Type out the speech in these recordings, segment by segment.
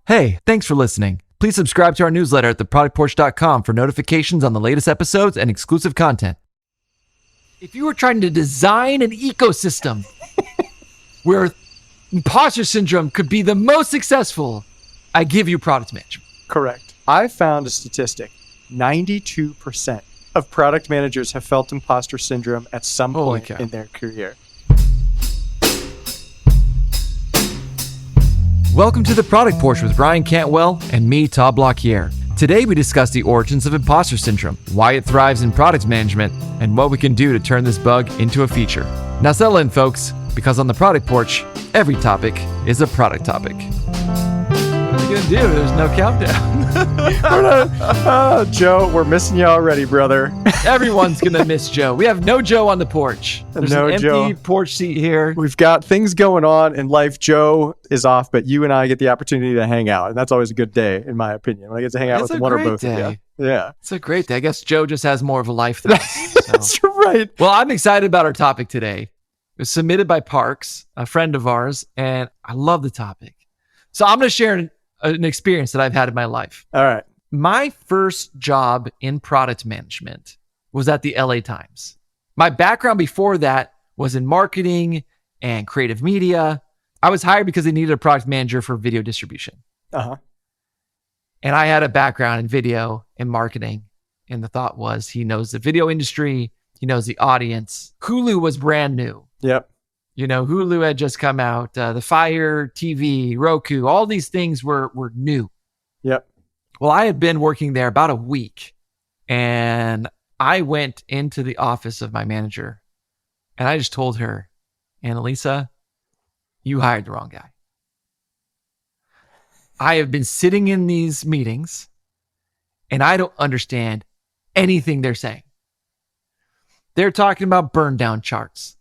Hey, thanks for listening. Please subscribe to our newsletter at theproductporch.com for notifications on the latest episodes and exclusive content. If you were trying to design an ecosystem where imposter syndrome could be the most successful, I give you product management. Correct. I found a statistic. 92% of product managers have felt imposter syndrome at some point in their career. Welcome to the Product Porch with Ryan Cantwell and me, Todd Blaquiere. Today we discuss the origins of imposter syndrome, why it thrives in product management, and what we can do to turn this bug into a feature. Now settle in, folks, because on the Product Porch, every topic is a product topic. What are you gonna do? There's no countdown. Joe, we're missing you already, brother. Everyone's gonna miss Joe. We have no Joe on the porch. There's no an empty Joe. Porch seat here. We've got things going on in life. Joe is off, but you and I get the opportunity to hang out, and that's always a good day, in my opinion. When I get to hang out with one or both of you. Yeah, it's a great day. I guess Joe just has more of a life than us. So. That's right. Well, I'm excited about our topic today. It was submitted by Parks, a friend of ours, and I love the topic. So I'm going to share an experience that I've had in my life. All right. My first job in product management was at the LA Times. My background before that was in marketing and creative media. I was hired because they needed a product manager for video distribution. Uh-huh. And I had a background in video and marketing. And the thought was, he knows the video industry. He knows the audience. Hulu was brand new. Yep. You know, Hulu had just come out. The Fire TV, Roku, all these things were new. Yep. Well, I had been working there about a week. And I went into the office of my manager. And I just told her, Annalisa, you hired the wrong guy. I have been sitting in these meetings and I don't understand anything they're saying. They're talking about burn down charts.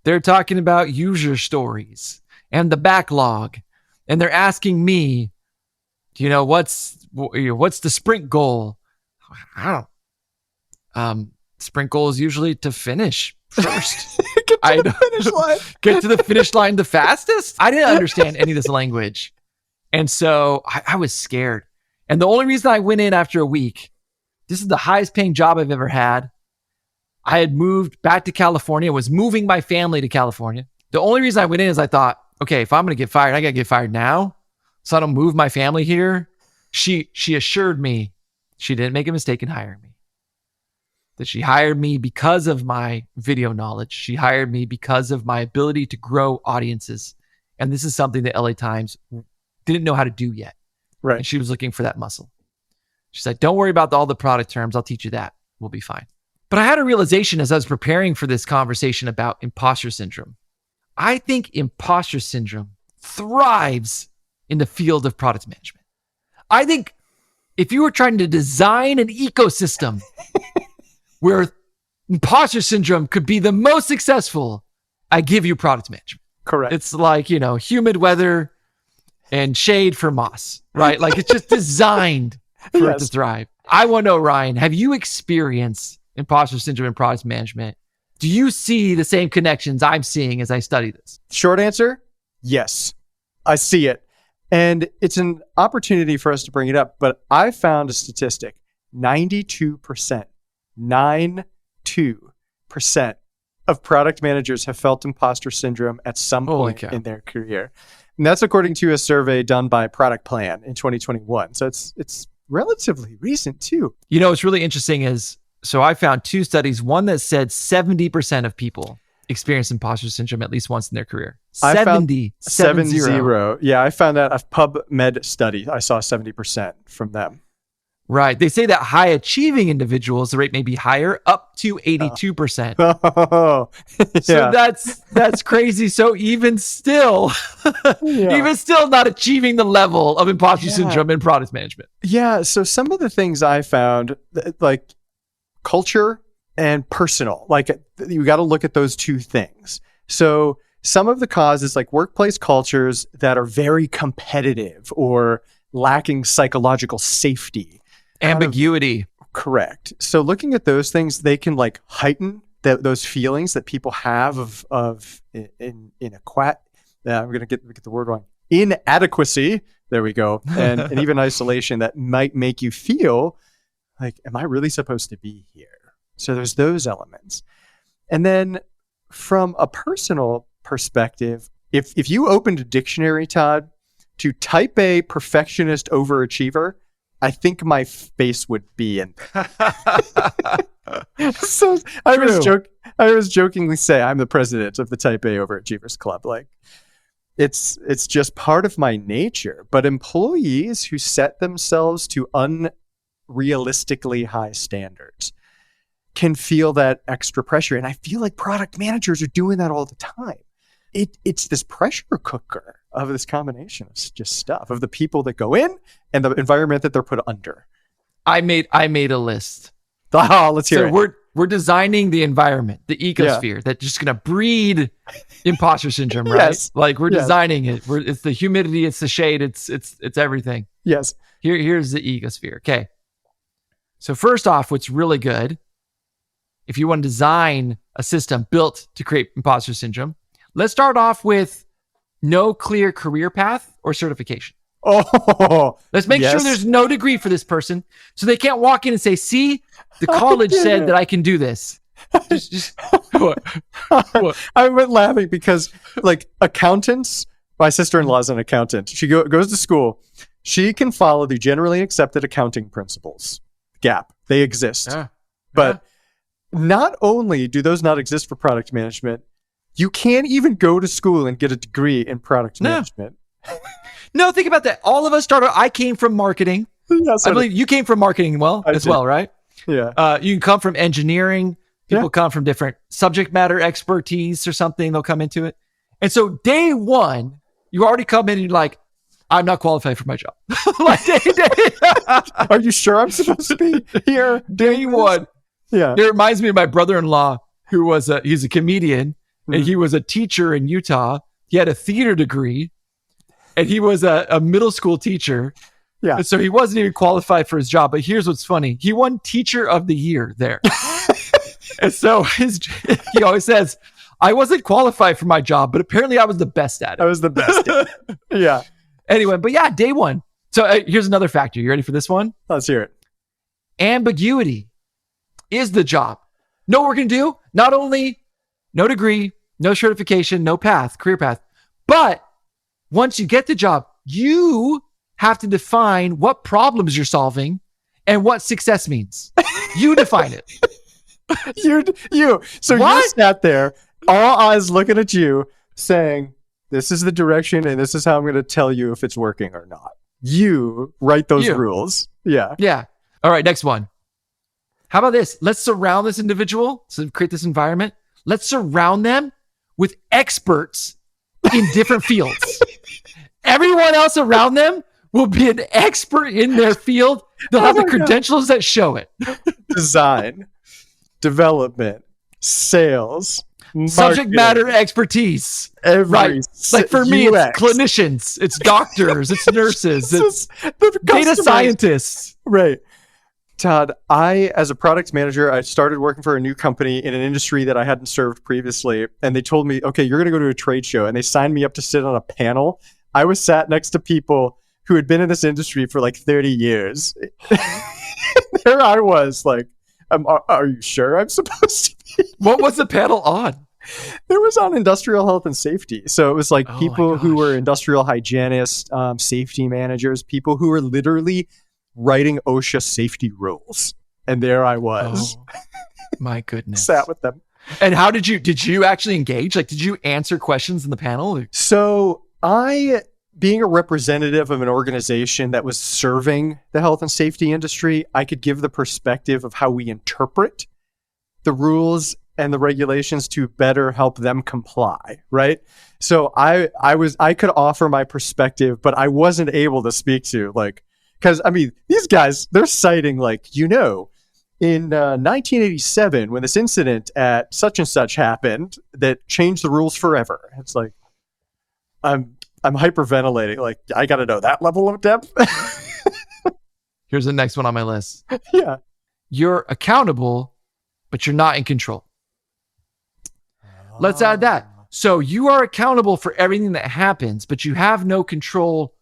They're talking about user stories and the backlog. And they're asking me, you know, what's the sprint goal? I don't. Sprint goal is usually to finish first. Get to the finish line. Get to the finish line the fastest. I didn't understand any of this language. And so I was scared. And the only reason I went in after a week, this is the highest paying job I've ever had. I had moved back to California, was moving my family to California. The only reason I went in is I thought, okay, if I'm going to get fired, I got to get fired now. So I don't move my family here. She assured me she didn't make a mistake in hiring me. That she hired me because of my video knowledge. She hired me because of my ability to grow audiences. And this is something that LA Times didn't know how to do yet. Right. And she was looking for that muscle. She's like, don't worry about all the product terms. I'll teach you that. We'll be fine. But I had a realization as I was preparing for this conversation about imposter syndrome. I think imposter syndrome thrives in the field of product management. I think if you were trying to design an ecosystem where imposter syndrome could be the most successful, I give you product management. Correct. It's like, you know, humid weather and shade for moss, right? Like it's just designed for it to thrive. I want to know, Ryan, have you experienced imposter syndrome in product management? Do you see the same connections I'm seeing as I study this? Short answer, yes. I see it. And it's an opportunity for us to bring it up, but I found a statistic, 92%, 92% of product managers have felt imposter syndrome at some point in their career. And that's according to a survey done by Product Plan in 2021. So it's relatively recent too. You know, what's really interesting is, so I found two studies, one that said 70% of people experience imposter syndrome at least once in their career. 70. Yeah, I found that a PubMed study. I saw 70% from them. Right. They say that high achieving individuals, the rate may be higher, up to 82%. Oh, yeah. So that's crazy. So even still, even still not achieving the level of imposter syndrome in product management. Yeah. So some of the things I found, like culture and personal, like you got to look at those two things. So some of the causes, like workplace cultures that are very competitive or lacking psychological safety. Ambiguity. Correct. So looking at those things, they can like heighten those feelings that people have of I'm going to get the word wrong. Inadequacy. There we go. And even isolation that might make you feel like, am I really supposed to be here? So there's those elements. And then from a personal perspective, if you opened a dictionary, Todd, to type A, perfectionist, overachiever, I think my face would be in. So I was jokingly say I'm the president of the Type A Overachievers Club. Like, it's just part of my nature. But employees who set themselves to unrealistically high standards can feel that extra pressure. And I feel like product managers are doing that all the time. It's this pressure cooker of this combination of just stuff, of the people that go in and the environment that they're put under. I made a list. Let's hear it. So we're designing the environment, the ecosphere that's just going to breed imposter syndrome, right? Yes. Like we're designing it. It's the humidity, it's the shade, it's everything. Yes. Here's the ecosphere. Okay. So first off, what's really good, if you want to design a system built to create imposter syndrome, let's start off with no clear career path or certification. Oh, let's make sure there's no degree for this person, so they can't walk in and say, "See, the college said that I can do this." Just what? I went laughing because, like, accountants. My sister-in-law is an accountant. She goes to school. She can follow the generally accepted accounting principles. GAP. They exist, but not only do those not exist for product management, you can't even go to school and get a degree in product management. No, think about that. All of us started. I came from marketing. Yes, I believe you came from marketing as well, right? Yeah. You can come from engineering. People come from different subject matter expertise or something. They'll come into it. And so day one, you already come in and you're like, I'm not qualified for my job. Like day. Are you sure I'm supposed to be here? Day one. Yeah. It reminds me of my brother-in-law who he's a comedian and he was a teacher in Utah. He had a theater degree. And he was a middle school teacher. Yeah. And so he wasn't even qualified for his job. But here's what's funny. He won Teacher of the Year there. And so he always says, I wasn't qualified for my job, but apparently I was the best at it. I was the best at it. Yeah. Anyway, but yeah, day one. So here's another factor. You ready for this one? Let's hear it. Ambiguity is the job. Know what we're going to do? Not only no degree, no certification, no career path, but once you get the job, you have to define what problems you're solving and what success means. You define it. You. So what? You sat there, all eyes looking at you, saying, this is the direction and this is how I'm going to tell you if it's working or not. You write those rules. Yeah. Yeah. All right, next one. How about this? Let's surround this individual, so create this environment. Let's surround them with experts in different fields. Everyone else around them will be an expert in their field. They'll have the credentials that show it. Design, development, sales, subject matter expertise. Right. Like for me, it's clinicians, it's doctors, it's nurses, it's data scientists. Right. Todd, as a product manager, I started working for a new company in an industry that I hadn't served previously. And they told me, okay, you're going to go to a trade show. And they signed me up to sit on a panel. I was sat next to people who had been in this industry for like 30 years. There I was like, are you sure I'm supposed to be? What was the panel on? It was on industrial health and safety. So it was like people who were industrial hygienists, safety managers, people who were literally writing OSHA safety rules. And there I was. Oh, my goodness. Sat with them. And how did you actually engage? Like, did you answer questions in the panel? So being a representative of an organization that was serving the health and safety industry, I could give the perspective of how we interpret the rules and the regulations to better help them comply, right? So I could offer my perspective, but I wasn't able to speak to because I mean, these guys, they're citing in 1987, when this incident at such and such happened that changed the rules forever. It's like, I'm hyperventilating. Like, I got to know that level of depth. Here's the next one on my list. Yeah. You're accountable, but you're not in control. Let's add that. So you are accountable for everything that happens, but you have no control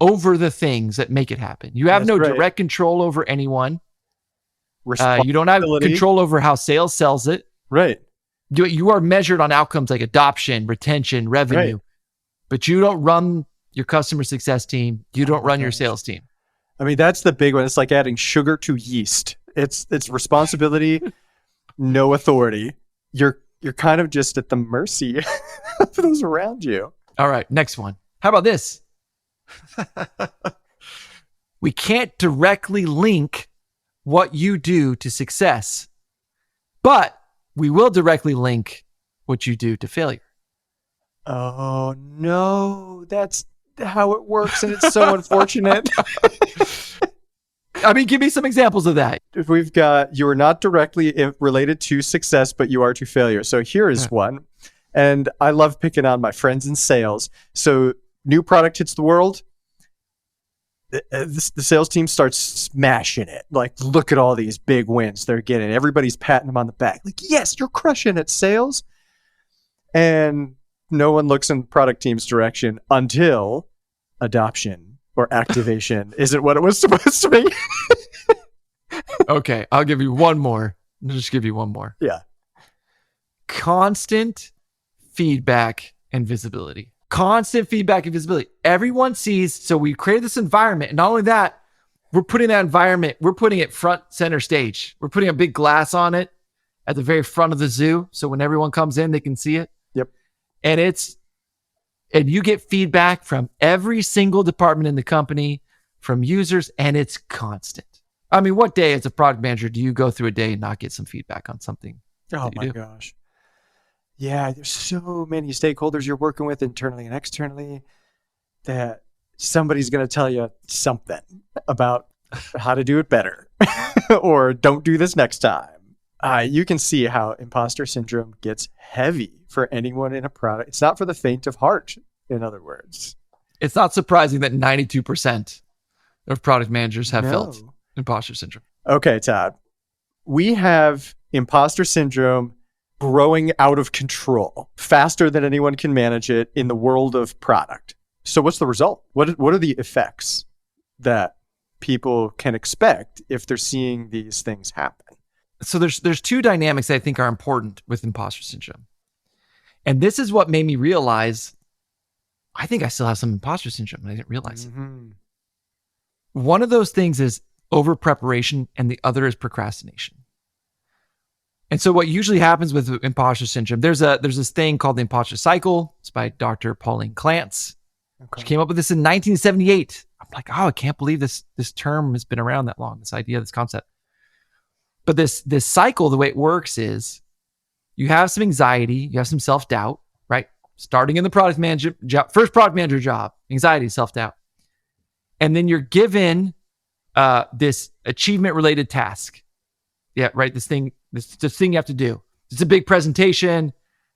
over the things that make it happen. You have no direct control over anyone. You don't have control over how sales sells it. Right. You are measured on outcomes like adoption, retention, revenue, right. But you don't run your customer success team. You don't run your sales team. I mean, that's the big one. It's like adding sugar to yeast. It's responsibility, no authority. You're kind of just at the mercy of those around you. All right, next one. How about this? We can't directly link what you do to success, but we will directly link what you do to failure. Oh, no. That's how it works, and it's so unfortunate. I mean, give me some examples of that. We've got, you are not directly related to success, but you are to failure. So here is one. And I love picking on my friends in sales. So new product hits the world. The sales team starts smashing it. Like, look at all these big wins they're getting. Everybody's patting them on the back. Like, yes, you're crushing it, sales. And no one looks in the product team's direction until adoption or activation isn't what it was supposed to be. Okay, I'll give you one more. I'll just give you one more. Yeah. Constant feedback and visibility. Constant feedback and visibility. Everyone sees, so we created this environment. And not only that, we're putting that environment, we're putting it front center stage. We're putting a big glass on it at the very front of the zoo. So when everyone comes in, they can see it. Yep. And you get feedback from every single department in the company, from users, and it's constant. I mean, what day as a product manager do you go through a day and not get some feedback on something? Oh my gosh. Yeah, there's so many stakeholders you're working with internally and externally that somebody's going to tell you something about how to do it better or don't do this next time. You can see how imposter syndrome gets heavy for anyone in a product. It's not for the faint of heart, in other words. It's not surprising that 92% of product managers have felt imposter syndrome. Okay, Todd. We have imposter syndrome growing out of control faster than anyone can manage it in the world of product. So what's the result? What are the effects that people can expect if they're seeing these things happen? So there's two dynamics that I think are important with imposter syndrome. And this is what made me realize I think I still have some imposter syndrome and I didn't realize it. One of those things is over preparation and the other is procrastination. And so what usually happens with imposter syndrome, there's this thing called the imposter cycle. It's by Dr. Pauline Clance. She came up with this in 1978. I'm like, oh, I can't believe this term has been around that long, this idea, this concept. But this cycle, the way it works is you have some anxiety, you have some self-doubt, right? Starting in the product manager job, first product manager job, anxiety, self-doubt. And then you're given this achievement-related task. Yeah, right. This thing you have to do. It's a big presentation.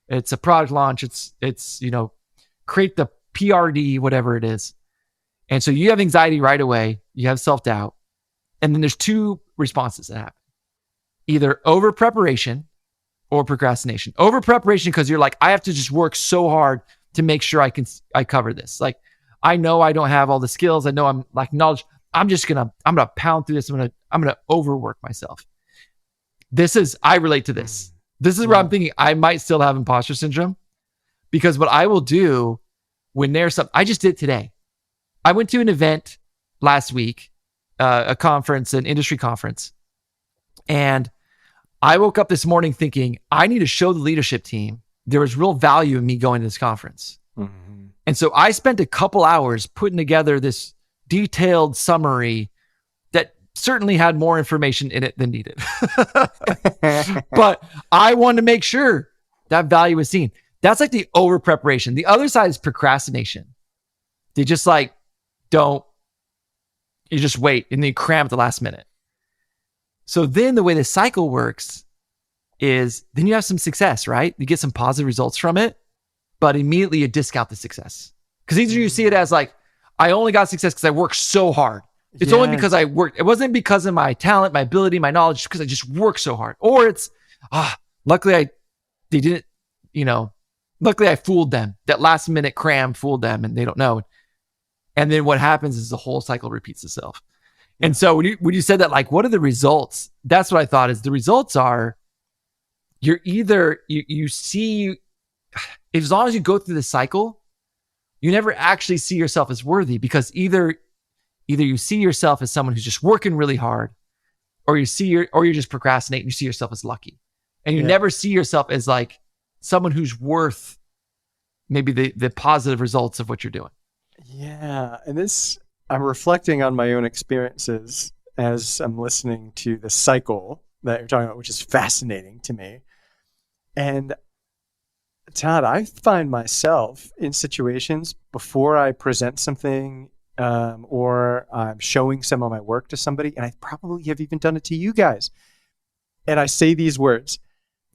It's a product launch. It's create the PRD, whatever it is. And so you have anxiety right away. You have self-doubt. And then there's two responses that happen. Either over preparation or procrastination. Over preparation because you're like, I have to just work so hard to make sure I cover this. Like, I know I don't have all the skills. I know I'm lacking knowledge. I'm gonna pound through this. I'm gonna overwork myself. I relate to this. This is where I'm thinking I might still have imposter syndrome, because what I will do when there's something, I just did today. I went to an event last week, a conference, an industry conference. And I woke up this morning thinking, I need to show the leadership team there was real value in me going to this conference. Mm-hmm. And so I spent a couple hours putting together this detailed summary that certainly had more information in it than needed. But I wanted to make sure that value was seen. That's like the over preparation. The other side is procrastination. They just you just wait and then you cram at the last minute. So then the way the cycle works is then you have some success, right? You get some positive results from it, but immediately you discount the success. Because either you see it as like, I only got success because I worked so hard. It's only because I worked. It wasn't because of my talent, my ability, my knowledge, because I just worked so hard. Or it's, luckily I fooled them. That last minute cram fooled them and they don't know. And then what happens is the whole cycle repeats itself. And so when you said that, like, what are the results? That's what I thought is the results are you're either, you see, as long as you go through the cycle, you never actually see yourself as worthy, because either you see yourself as someone who's just working really hard, or you're just procrastinating. You see yourself as lucky, and you never see yourself as like someone who's worth maybe the positive results of what you're doing. Yeah. And I'm reflecting on my own experiences as I'm listening to the cycle that you're talking about, which is fascinating to me. And Todd, I find myself in situations before I present something or I'm showing some of my work to somebody, and I probably have even done it to you guys. And I say these words,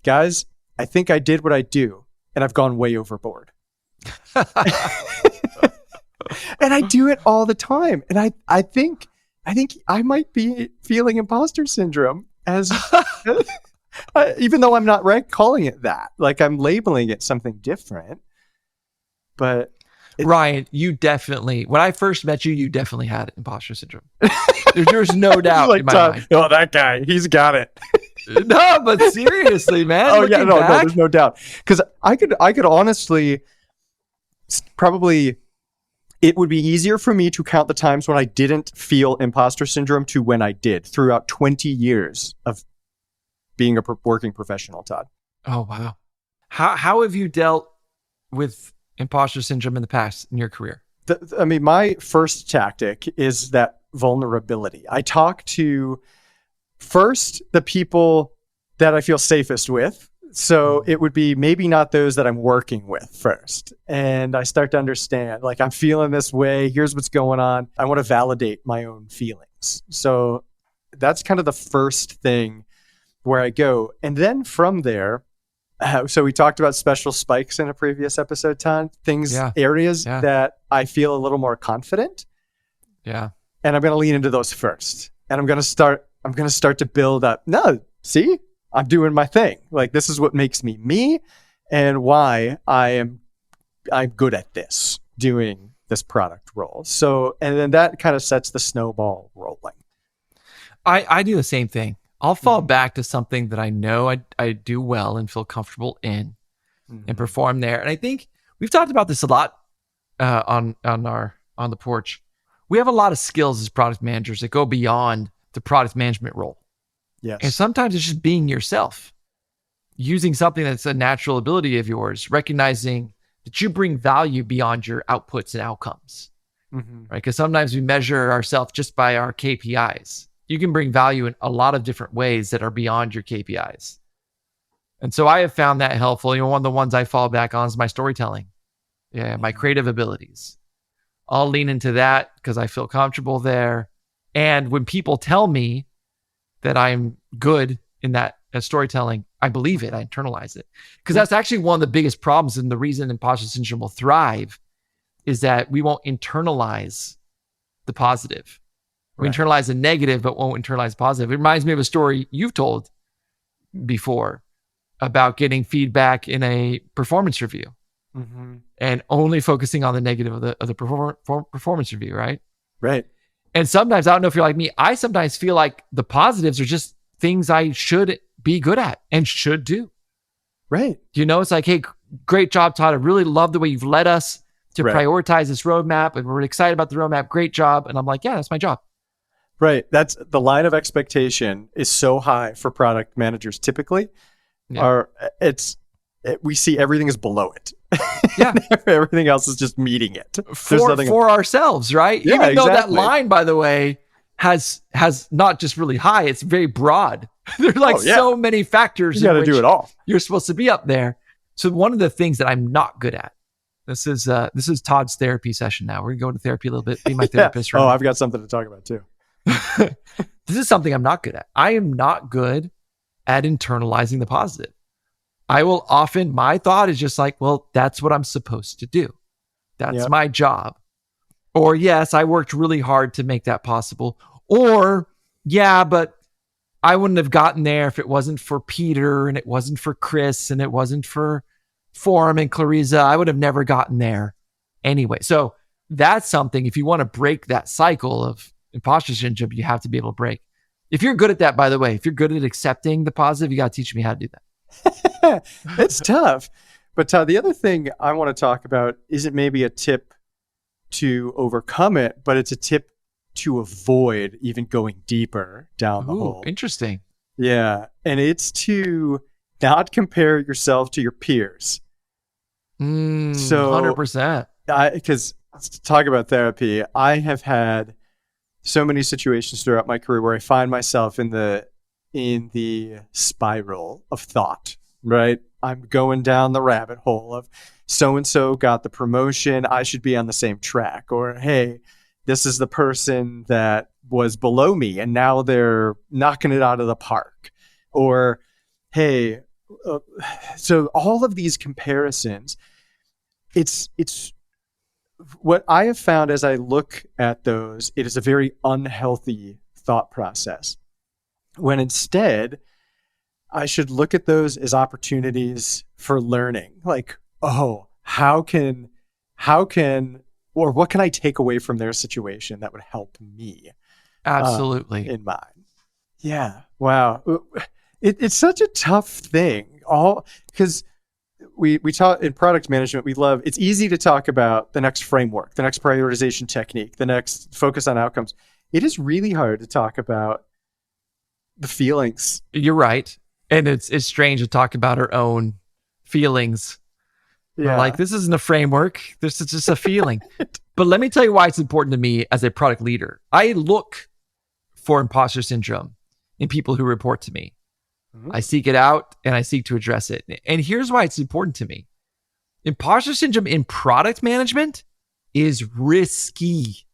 guys, I think I did what I do, and I've gone way overboard. And I do it all the time. And I think I might be feeling imposter syndrome as even though I'm not calling it that. Like, I'm labeling it something different. But Ryan, you definitely, when I first met you, you definitely had imposter syndrome. There's no doubt like in my mind. Oh, that guy, he's got it. No, but seriously, man. Oh yeah, no, there's no doubt. Because I could honestly, probably, it would be easier for me to count the times when I didn't feel imposter syndrome to when I did throughout 20 years of being a working professional, Todd. Oh, wow. How have you dealt with imposter syndrome in the past in your career? My first tactic is that vulnerability. I talk to first the people that I feel safest with. So it would be maybe not those that I'm working with first. And I start to understand, like, I'm feeling this way. Here's what's going on. I want to validate my own feelings. So that's kind of the first thing where I go. And then from there, so we talked about special spikes in a previous episode, Todd. Areas that I feel a little more confident. Yeah. And I'm going to lean into those first. And I'm going to start to build up. No, see? I'm doing my thing. Like, this is what makes me me, and why I'm good at this, doing this product role. So, and then that kind of sets the snowball rolling. I do the same thing. I'll fall back to something that I know I do well and feel comfortable in, and perform there. And I think we've talked about this a lot on the porch. We have a lot of skills as product managers that go beyond the product management role. Yes. And sometimes it's just being yourself, using something that's a natural ability of yours, recognizing that you bring value beyond your outputs and outcomes, right? Because sometimes we measure ourselves just by our KPIs. You can bring value in a lot of different ways that are beyond your KPIs. And so I have found that helpful. You know, one of the ones I fall back on is my storytelling. My creative abilities. I'll lean into that because I feel comfortable there. And when people tell me that I'm good in that storytelling, I believe it. I internalize it. Because that's actually one of the biggest problems, and the reason imposter syndrome will thrive is that we won't internalize the positive. We internalize the negative, but won't internalize the positive. It reminds me of a story you've told before about getting feedback in a performance review and only focusing on the negative of the performance review, right? Right. And sometimes, I don't know if you're like me, I sometimes feel like the positives are just things I should be good at and should do. Right. You know, it's like, hey, great job, Todd. I really love the way you've led us to prioritize this roadmap, and we're excited about the roadmap. Great job. And I'm like, yeah, that's my job. Right. That's the line of expectation is so high for product managers typically. We see everything is below it. Yeah. Everything else is just meeting it. For ourselves, right? Yeah, Even though that line, by the way, has not just really high, it's very broad. There's so many factors. You got to do it all. You're supposed to be up there. So one of the things that I'm not good at, this is Todd's therapy session now. We're going to go into therapy a little bit, be my therapist. Oh, I've got something to talk about too. This is something I'm not good at. I am not good at internalizing the positive. I will often, my thought is just like, well, that's what I'm supposed to do. That's my job. Or yes, I worked really hard to make that possible. Or yeah, but I wouldn't have gotten there if it wasn't for Peter and it wasn't for Chris and it wasn't for Forum and Clarissa. I would have never gotten there anyway. So that's something, if you want to break that cycle of imposter syndrome, you have to be able to break. If you're good at that, by the way, if you're good at accepting the positive, you got to teach me how to do that. It's tough. But Todd, the other thing I want to talk about isn't maybe a tip to overcome it, but it's a tip to avoid even going deeper down the hole. Interesting. Yeah. And it's to not compare yourself to your peers. So 100%. Because to talk about therapy, I have had so many situations throughout my career where I find myself in the spiral of thought, right? I'm going down the rabbit hole of so-and-so got the promotion, I should be on the same track. Or, hey, this is the person that was below me and now they're knocking it out of the park. Or, hey, so all of these comparisons, it's what I have found as I look at those, it is a very unhealthy thought process. When instead, I should look at those as opportunities for learning. Like, oh, how can, or what can I take away from their situation that would help me? Absolutely. In mine. Yeah. Wow. It's such a tough thing. Because we talk in product management, it's easy to talk about the next framework, the next prioritization technique, the next focus on outcomes. It is really hard to talk about the feelings. You're right. And it's strange to talk about our own feelings. Yeah. Like, this isn't a framework. This is just a feeling. But let me tell you why it's important to me as a product leader. I look for imposter syndrome in people who report to me. Mm-hmm. I seek it out and I seek to address it. And here's why it's important to me. Imposter syndrome in product management is risky.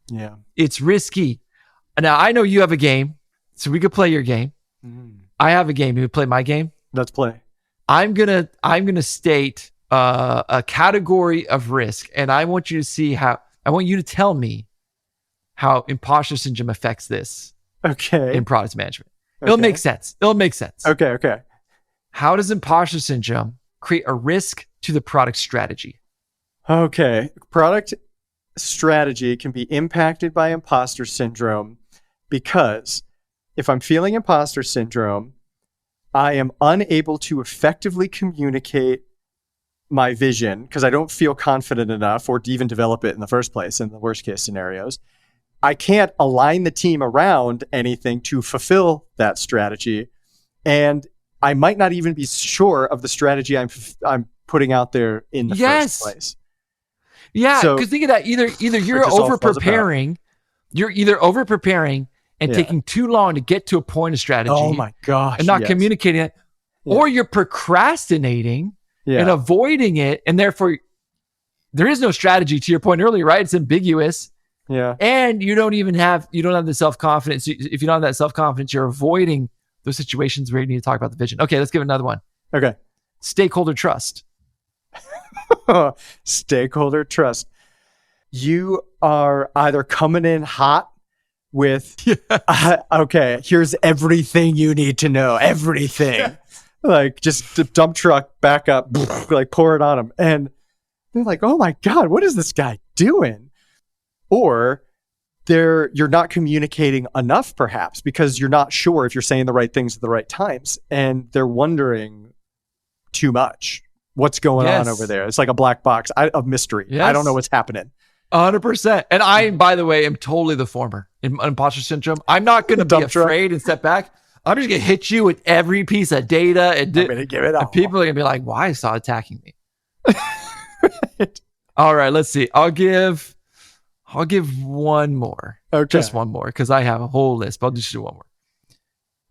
Yeah. It's risky. Now, I know you have a game, so we could play your game. Mm. I have a game. You would play my game? Let's play. I'm gonna state a category of risk, and I want you to tell me how imposter syndrome affects this. Okay. In product management. Okay. It'll make sense. Okay. How does imposter syndrome create a risk to the product strategy? Okay. Product strategy can be impacted by imposter syndrome because if I'm feeling imposter syndrome, I am unable to effectively communicate my vision because I don't feel confident enough or to even develop it in the first place in the worst case scenarios. I can't align the team around anything to fulfill that strategy. And I might not even be sure of the strategy I'm putting out there in the first place. Yeah, because think of that. Either you're over-preparing, and taking too long to get to a point of strategy. Oh my gosh. And not communicating it. Yeah. Or you're procrastinating and avoiding it. And therefore, there is no strategy, to your point earlier, right? It's ambiguous. Yeah. And you don't have the self-confidence. If you don't have that self-confidence, you're avoiding those situations where you need to talk about the vision. Okay, let's give it another one. Okay. Stakeholder trust. Stakeholder trust. You are either coming in hot with, okay, here's everything you need to know, everything. Like, just the dump truck back up, like pour it on them. And they're like, oh my God, what is this guy doing? Or you're not communicating enough, perhaps, because you're not sure if you're saying the right things at the right times. And they're wondering too much. What's going on over there? It's like a black box of mystery. Yes. I don't know what's happening. 100%. And I, by the way, am totally the former in imposter syndrome. I'm not going to be afraid and step back. I'm just going to hit you with every piece of data. And I'm going to give it all. And people are going to be like, why is Todd attacking me? Right. All right, let's see. I'll give one more. Okay. Just one more, because I have a whole list, but I'll just do one more.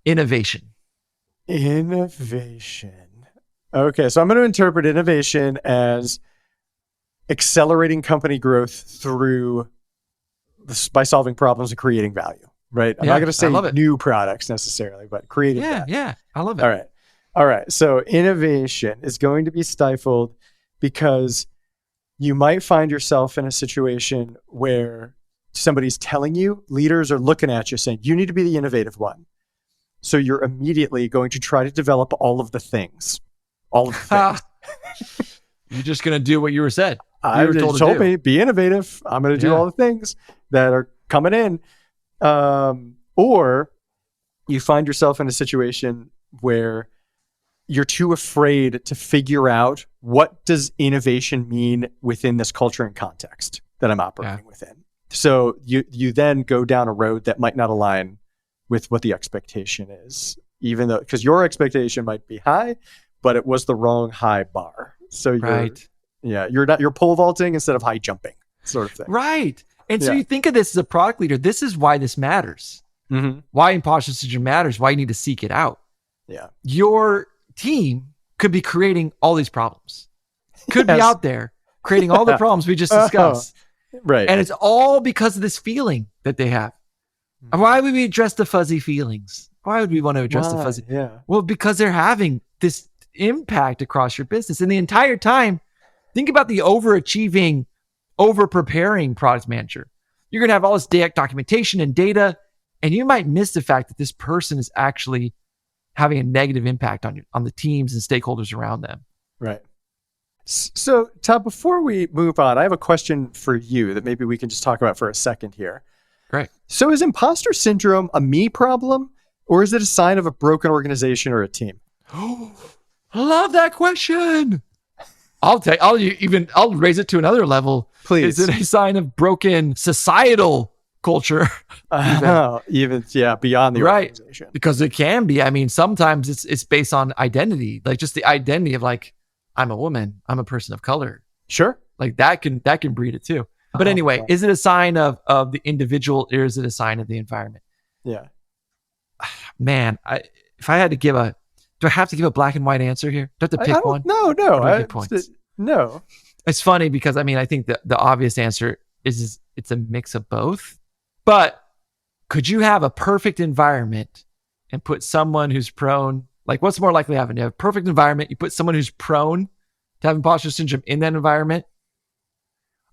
Innovation. Okay, so I'm going to interpret innovation as accelerating company growth by solving problems and creating value, right? I'm not going to say new products necessarily, but creating value. Yeah, I love it. All right. So innovation is going to be stifled because you might find yourself in a situation where somebody's telling you, leaders are looking at you saying, you need to be the innovative one. So you're immediately going to try to develop all of the things. You're just going to do what you were said. I told me, be innovative. I'm going to do all the things that are coming in. Or you find yourself in a situation where you're too afraid to figure out what does innovation mean within this culture and context that I'm operating within. So you then go down a road that might not align with what the expectation is, even though, because your expectation might be high, but it was the wrong high bar. So you're pole vaulting instead of high jumping sort of thing. Right. And so you think of this as a product leader. This is why this matters. Mm-hmm. Why imposter syndrome matters. Why you need to seek it out. Yeah. Your team could be creating all these problems. Could be out there creating all the problems we just discussed. Right. And it's all because of this feeling that they have. And why would we address the fuzzy feelings? Why would we want to address the fuzzy? Yeah. Well, because they're having this impact across your business. And the entire time, think about the overachieving, over-preparing product manager. You're going to have all this documentation and data, and you might miss the fact that this person is actually having a negative impact on the teams and stakeholders around them. Right. So, Todd, before we move on, I have a question for you that maybe we can just talk about for a second here. Great. So is imposter syndrome a me problem, or is it a sign of a broken organization or a team? I love that question. I'll raise it to another level. Please. Is it a sign of broken societal culture? Beyond the organization. Because it can be. I mean, sometimes it's based on identity, like just the identity of like, I'm a woman, I'm a person of color. Sure. Like that can breed it too. But anyway, is it a sign of the individual, or is it a sign of the environment? Yeah. Man, if I had to give do I have to give a black and white answer here? Do I have to pick one? No. No. It's funny because I think the obvious answer is it's a mix of both. But could you have a perfect environment and put someone who's prone, like what's more likely to happen? You have a perfect environment, you put someone who's prone to have imposter syndrome in that environment.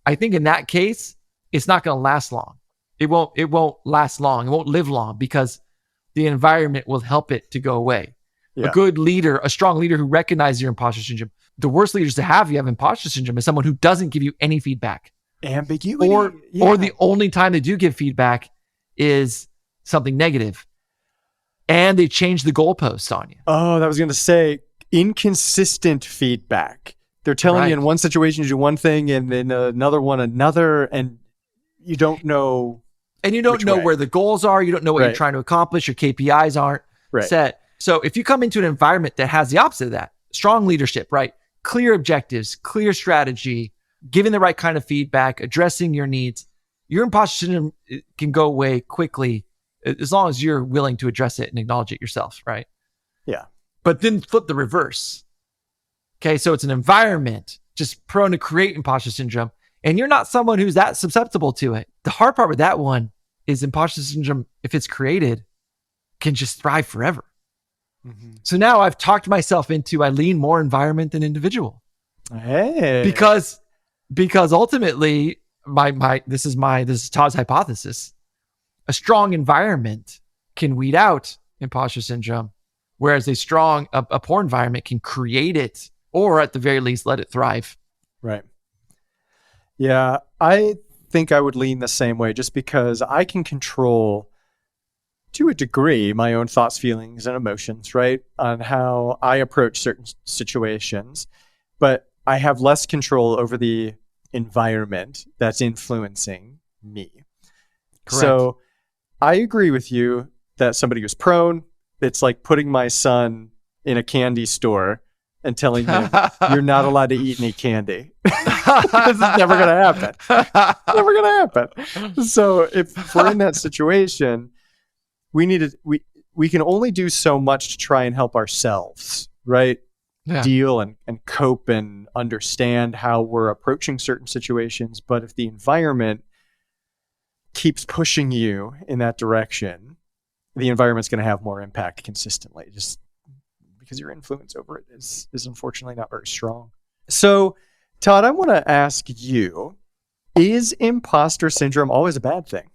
I think in that case, it's not going to last long. It won't last long. It won't live long because the environment will help it to go away. Yeah. A good leader, a strong leader who recognizes your imposter syndrome. The worst leaders to have, you have imposter syndrome, is someone who doesn't give you any feedback. Ambiguity. Or the only time they do give feedback is something negative. And they change the goalposts on you. Oh, that was going to say inconsistent feedback. They're telling you in one situation you do one thing and in another one another, and you don't know. And you don't know where the goals are. You don't know what you're trying to accomplish. Your KPIs aren't set. So if you come into an environment that has the opposite of that, strong leadership, right? Clear objectives, clear strategy, giving the right kind of feedback, addressing your needs, your imposter syndrome can go away quickly as long as you're willing to address it and acknowledge it yourself, right? Yeah. But then flip the reverse. Okay, so it's an environment just prone to create imposter syndrome, and you're not someone who's that susceptible to it. The hard part with that one is imposter syndrome, if it's created, can just thrive forever. Mm-hmm. So now I've talked myself into I lean more environment than individual. Hey. Because ultimately this is Todd's hypothesis. A strong environment can weed out imposter syndrome, whereas a poor environment can create it, or at the very least, let it thrive. Right. Yeah, I think I would lean the same way just because I can control, to a degree, my own thoughts, feelings, and emotions, right? On how I approach certain situations. But I have less control over the environment that's influencing me. Correct. So I agree with you that somebody who's prone, it's like putting my son in a candy store and telling him you're not allowed to eat any candy. This is never going to happen. Never going to happen. So if we're in that situation, we can only do so much to try and help ourselves, right? Yeah. Deal and cope and understand how we're approaching certain situations. But if the environment keeps pushing you in that direction, the environment's going to have more impact consistently, just because your influence over it is unfortunately not very strong. So, Todd, I want to ask you, is imposter syndrome always a bad thing?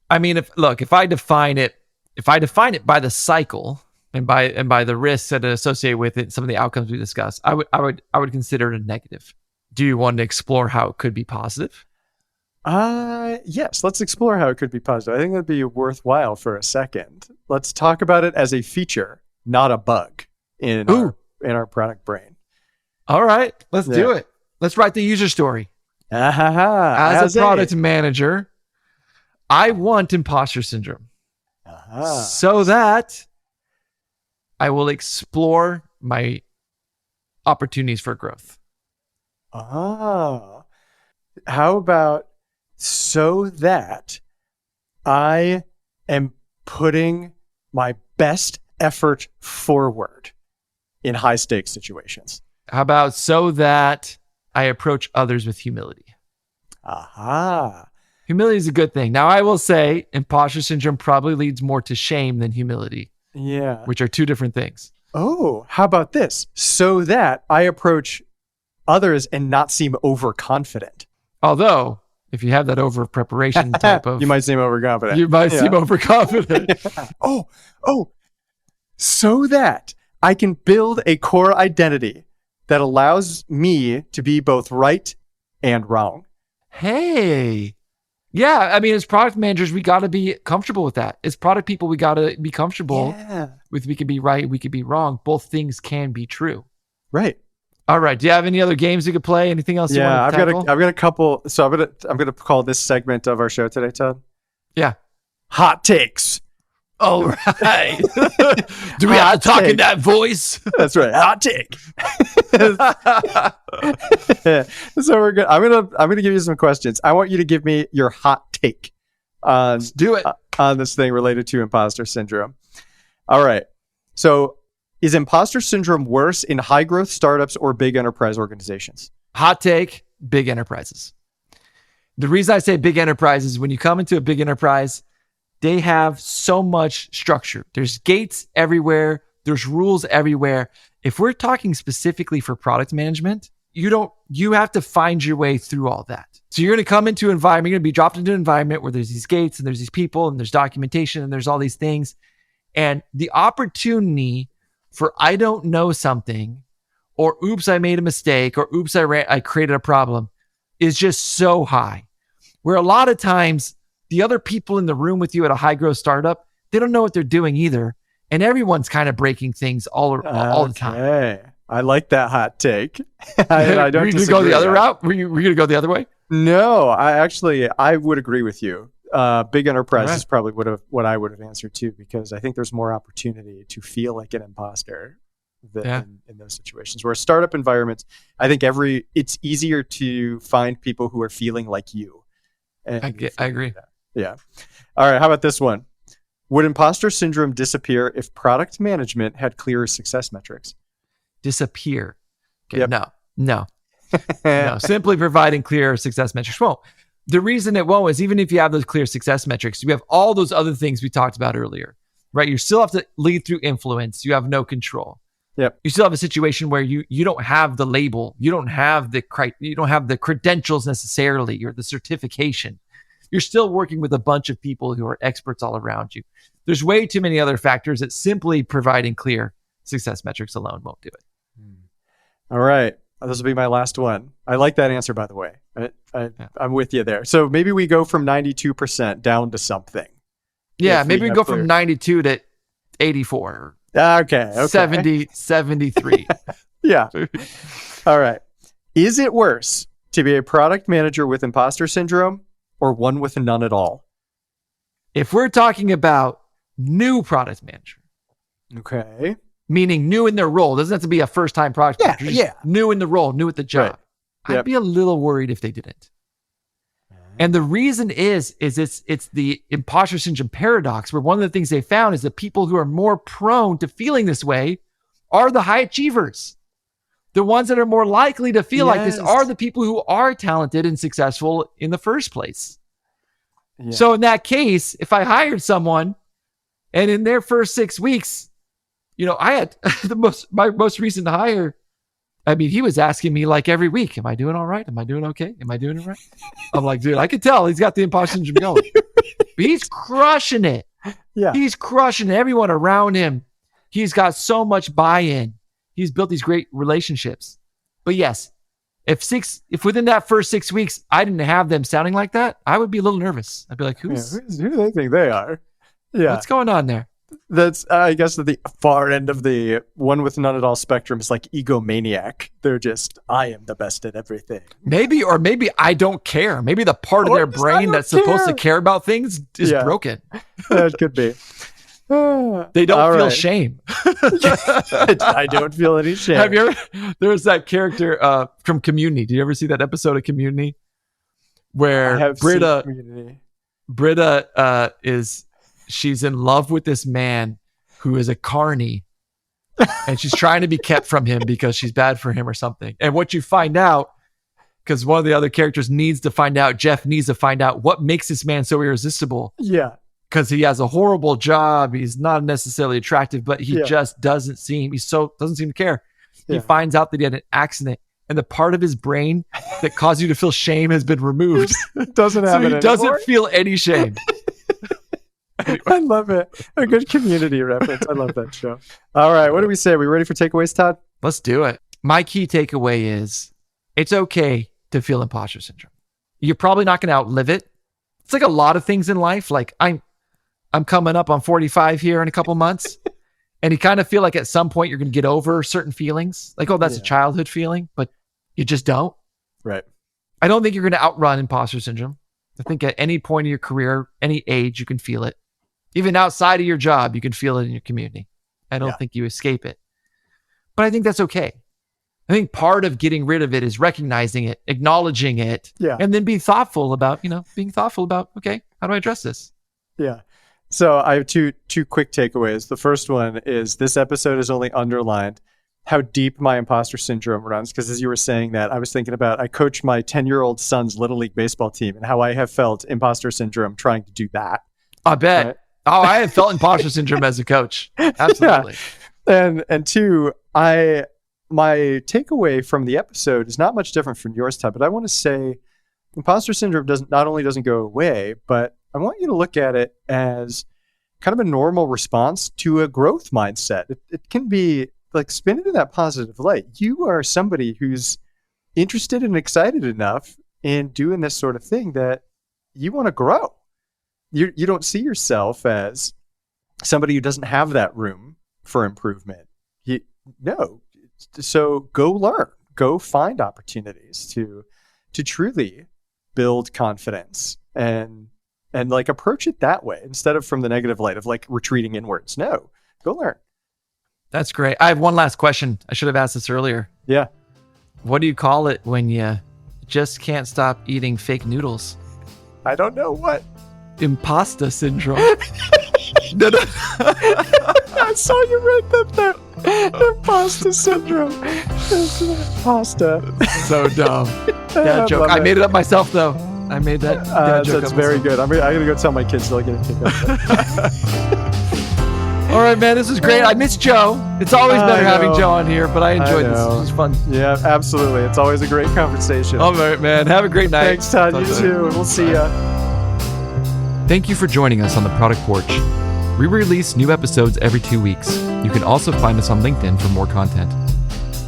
I mean, if I define it by the cycle and by the risks that are associated with it, some of the outcomes we discussed, I would consider it a negative. Do you want to explore how it could be positive? Yes, let's explore how it could be positive. I think that'd be worthwhile for a second. Let's talk about it as a feature, not a bug in our product brain. All right, let's do it. Let's write the user story. As a product manager, I want imposter syndrome so that I will explore my opportunities for growth. How about so that I am putting my best effort forward in high stakes situations? How about so that I approach others with humility? Humility is a good thing. Now, I will say imposter syndrome probably leads more to shame than humility. Yeah. Which are two different things. Oh, how about this? So that I approach others and not seem overconfident. Although, if you have that over preparation type of... You might seem overconfident. Seem overconfident. So that I can build a core identity that allows me to be both right and wrong. Hey. Yeah, I mean, as product managers, we got to be comfortable with that. As product people, we got to be comfortable with we could be right, we could be wrong. Both things can be true. Right. All right. Do you have any other games you could play? Anything else you want to tackle? I've got a couple. So I'm gonna call this segment of our show today, Todd. Yeah. Hot takes. All right. Do we have to talk in that voice? That's right. Hot take. So we're good. I'm gonna give you some questions. I want you to give me your hot take on Let's do it on this thing related to imposter syndrome. All right. So is imposter syndrome worse in high growth startups or big enterprise organizations? Hot take, big enterprises. The reason I say big enterprises, when you come into a big enterprise, they have so much structure. There's gates everywhere. There's rules everywhere. If we're talking specifically for product management, you have to find your way through all that. So you're going to come into an environment, you're going to be dropped into an environment where there's these gates and there's these people and there's documentation and there's all these things. And the opportunity for I don't know something, or oops, I made a mistake, or oops, I created a problem is just so high. Where a lot of times the other people in the room with you at a high growth startup, they don't know what they're doing either. And everyone's kind of breaking things all the time. I like that hot take. I don't Were you going to go the other route? Were you going to go the other way? No, I would agree with you. Big enterprise is probably what I would have answered too, because I think there's more opportunity to feel like an imposter than in those situations. Where startup environments, I think it's easier to find people who are feeling like you. I agree. Yeah. All right. How about this one? Would imposter syndrome disappear if product management had clearer success metrics? Disappear? Okay, yep. No. No. Simply providing clear success metrics won't. The reason it won't is even if you have those clear success metrics, you have all those other things we talked about earlier, right? You still have to lead through influence. You have no control. Yep. You still have a situation where you don't have the label. You don't have the credentials necessarily or the certification. You're still working with a bunch of people who are experts all around you. There's way too many other factors that simply providing clear success metrics alone won't do it. All right. This will be my last one. I like that answer, by the way. I'm with you there. So maybe we go from 92% down to something. Yeah, maybe we go from 92 to 84. Okay. 70, 73. Yeah. All right. Is it worse to be a product manager with imposter syndrome or one with none at all? If we're talking about new product manager. Okay. Meaning new in their role. Doesn't have to be a first-time product manager. Yeah. New in the role, new at the job. Right. Yep. I'd be a little worried if they didn't. And the reason is it's the imposter syndrome paradox, where one of the things they found is that people who are more prone to feeling this way are the high achievers. The ones that are more likely to feel like this are the people who are talented and successful in the first place. Yeah. So in that case, if I hired someone and in their first 6 weeks, I had my most recent hire. I mean, he was asking me like every week, am I doing all right? Am I doing okay? Am I doing it right? I'm like, dude, I can tell he's got the imposter syndrome going. But he's crushing it. Yeah. He's crushing everyone around him. He's got so much buy-in. He's built these great relationships. But yes, If within that first 6 weeks I didn't have them sounding like that, I would be a little nervous. I'd be like, who do they think they are? Yeah. What's going on there? That's, I guess, at the far end of the one with none at all spectrum is like egomaniac. They're just, I am the best at everything. Maybe I don't care. Maybe the part of their brain that's supposed to care about things is broken. That could be. They don't feel shame. I don't feel any shame. Have you ever? There's that character from Community. Did you ever see that episode of Community where Britta she's in love with this man who is a carny, and she's trying to be kept from him because she's bad for him or something. And what you find out, because one of the other characters Jeff needs to find out what makes this man so irresistible. Yeah. Because he has a horrible job. He's not necessarily attractive, but he just doesn't seem to care. He finds out that he had an accident, and the part of his brain that caused you to feel shame has been removed. Doesn't feel any shame. I love it. A good Community reference. I love that show. All right. What do we say? Are we ready for takeaways, Todd? Let's do it. My key takeaway is it's okay to feel imposter syndrome. You're probably not going to outlive it. It's like a lot of things in life. Like I'm coming up on 45 here in a couple months, and you kind of feel like at some point you're going to get over certain feelings. Like, oh, that's a childhood feeling, but you just don't. Right. I don't think you're going to outrun imposter syndrome. I think at any point in your career, any age, you can feel it. Even outside of your job, you can feel it in your community. I don't think you escape it. But I think that's okay. I think part of getting rid of it is recognizing it, acknowledging it, and then being thoughtful about, okay, how do I address this? Yeah. So I have two quick takeaways. The first one is this episode has only underlined how deep my imposter syndrome runs. Because as you were saying that, I was thinking about, I coach my 10-year-old son's Little League baseball team and how I have felt imposter syndrome trying to do that. I bet. Right? Oh, I have felt imposter syndrome as a coach. Absolutely. Yeah. And two, my takeaway from the episode is not much different from yours, Todd, but I want to say imposter syndrome not only doesn't go away, but I want you to look at it as kind of a normal response to a growth mindset. It can be like, spin it in that positive light. You are somebody who's interested and excited enough in doing this sort of thing that you want to grow. You don't see yourself as somebody who doesn't have that room for improvement. So go learn, go find opportunities to truly build confidence and like approach it that way instead of from the negative light of like retreating inwards. No, go learn. That's great. I have one last question. I should have asked this earlier. Yeah. What do you call it when you just can't stop eating fake noodles? I don't know what. Imposter syndrome. I saw you write that there. Imposter syndrome. Pasta. So dumb. Dad joke. I made it up myself though. I made that dad joke. That's very good. I'm gonna go tell my kids they'll get a kick out of it. All right, man. This is great. I miss Joe. It's always better having Joe on here, but I enjoyed this. This was fun. Yeah, absolutely. It's always a great conversation. All right, man. Have a great night. Thanks, Todd. You too. We'll see ya. Thank you for joining us on the Product Porch. We release new episodes every 2 weeks. You can also find us on LinkedIn for more content.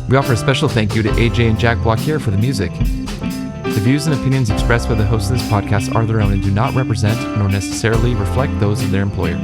We offer a special thank you to AJ and Jack Blaquiere for the music. The views and opinions expressed by the hosts of this podcast are their own and do not represent nor necessarily reflect those of their employer.